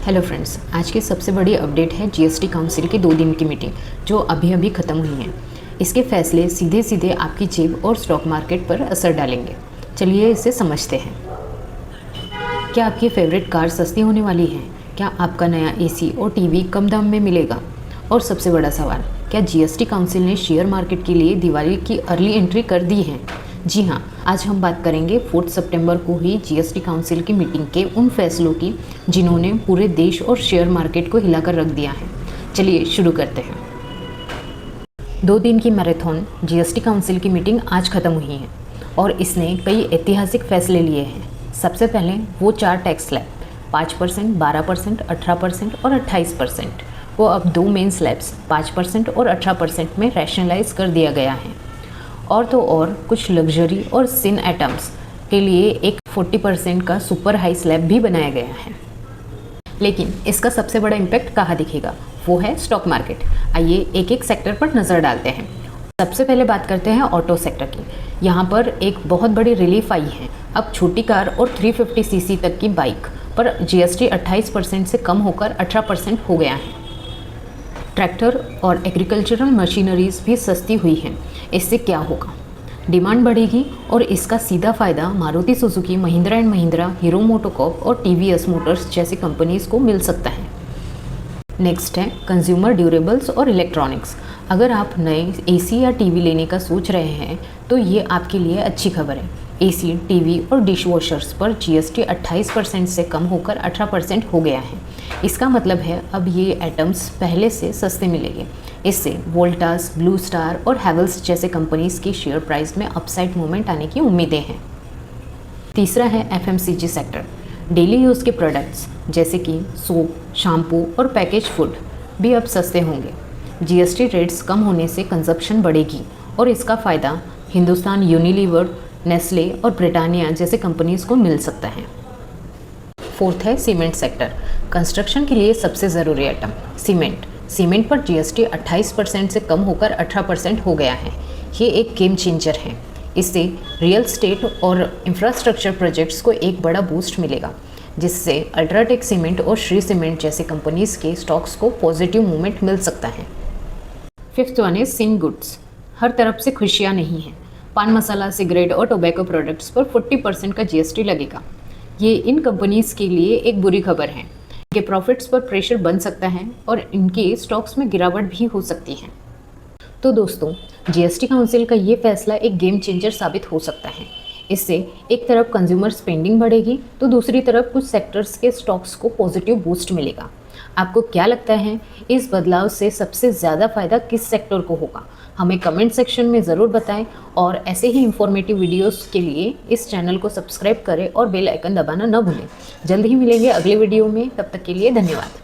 Hello friends, आज की सबसे बड़ी अपडेट है जीएसटी काउंसिल की 2 दिन की मीटिंग जो अभी ख़त्म हुई है। इसके फैसले सीधे सीधे आपकी जेब और स्टॉक मार्केट पर असर डालेंगे। चलिए इसे समझते हैं। क्या आपकी फेवरेट कार सस्ती होने वाली है? क्या आपका नया एसी और टीवी कम दाम में मिलेगा? और सबसे बड़ा सवाल, क्या जीएसटी काउंसिल ने शेयर मार्केट के लिए दिवाली की अर्ली एंट्री कर दी है? जी हाँ, आज हम बात करेंगे 4 सितंबर को हुई जीएसटी काउंसिल की मीटिंग के उन फैसलों की जिन्होंने पूरे देश और शेयर मार्केट को हिलाकर रख दिया है। चलिए शुरू करते हैं। 2 दिन की मैराथन जीएसटी काउंसिल की मीटिंग आज ख़त्म हुई है और इसने कई ऐतिहासिक फैसले लिए हैं। सबसे पहले वो 4 टैक्स स्लैब 5%, 12%, 18% और 28% वो अब 2 मेन स्लैब्स 5% और 18% में रैशनलाइज कर दिया गया है। और तो और कुछ लग्जरी और सिन आइटम्स के लिए एक 40% का सुपर हाई स्लैब भी बनाया गया है। लेकिन इसका सबसे बड़ा इम्पैक्ट कहाँ दिखेगा? वो है स्टॉक मार्केट। आइए एक एक सेक्टर पर नज़र डालते हैं। सबसे पहले बात करते हैं ऑटो सेक्टर की। यहाँ पर एक बहुत बड़ी रिलीफ आई है। अब छोटी कार और 350 सीसी तक की बाइक पर जीएसटी 28% से कम होकर 18% हो गया है। ट्रैक्टर और एग्रीकल्चरल मशीनरीज भी सस्ती हुई हैं। इससे क्या होगा? डिमांड बढ़ेगी और इसका सीधा फ़ायदा Maruti Suzuki, Mahindra and Mahindra, hero MotoCorp और टीवीएस मोटर्स जैसी कंपनीज़ को मिल सकता है। नेक्स्ट है कंज्यूमर ड्यूरेबल्स और इलेक्ट्रॉनिक्स। अगर आप नए एसी या टीवी लेने का सोच रहे हैं तो ये आपके लिए अच्छी खबर है। एसी, टीवी और डिश वॉशर्स पर जीएसटी 28% से कम होकर 18% हो गया है। इसका मतलब है अब ये आइटम्स पहले से सस्ते मिलेंगे। इससे वोल्टास, ब्लू स्टार और हैवेल्स जैसे कंपनीज की शेयर प्राइस में अपसाइड मूवमेंट आने की उम्मीदें हैं। तीसरा है एफएमसीजी सेक्टर। डेली यूज़ के प्रोडक्ट्स जैसे कि सोप, शैम्पू और पैकेज फूड भी अब सस्ते होंगे। जीएसटी रेट्स कम होने से कंजप्शन बढ़ेगी और इसका फ़ायदा हिंदुस्तान यूनिलीवर, नेस्ले और ब्रिटानिया जैसे कंपनीज़ को मिल सकता है। फोर्थ है सीमेंट सेक्टर। कंस्ट्रक्शन के लिए सबसे ज़रूरी आइटम सीमेंट पर जीएसटी 28% से कम होकर 18% हो गया है। ये एक गेम चेंजर है। इससे रियल एस्टेट और इंफ्रास्ट्रक्चर प्रोजेक्ट्स को एक बड़ा बूस्ट मिलेगा, जिससे अल्ट्राटेक सीमेंट और श्री सीमेंट जैसे कंपनीज़ के स्टॉक्स को पॉजिटिव मूवमेंट मिल सकता है। फिफ्थ वन है सिन गुड्स। हर तरफ से खुशियाँ नहीं हैं। पान मसाला, सिगरेट और टोबैको प्रोडक्ट्स पर 40% का जीएसटी लगेगा। ये इन कंपनीज़ के लिए एक बुरी खबर है। इनके प्रॉफिट्स पर प्रेशर बन सकता है और इनके स्टॉक्स में गिरावट भी हो सकती है। तो दोस्तों, जीएसटी काउंसिल का ये फैसला एक गेम चेंजर साबित हो सकता है। इससे एक तरफ कंज्यूमर स्पेंडिंग बढ़ेगी तो दूसरी तरफ कुछ सेक्टर्स के स्टॉक्स को पॉजिटिव बूस्ट मिलेगा। आपको क्या लगता है, इस बदलाव से सबसे ज़्यादा फ़ायदा किस सेक्टर को होगा? हमें कमेंट सेक्शन में ज़रूर बताएं और ऐसे ही इंफॉर्मेटिव वीडियोस के लिए इस चैनल को सब्सक्राइब करें और बेल आइकन दबाना न भूलें। जल्द ही मिलेंगे अगले वीडियो में, तब तक के लिए धन्यवाद।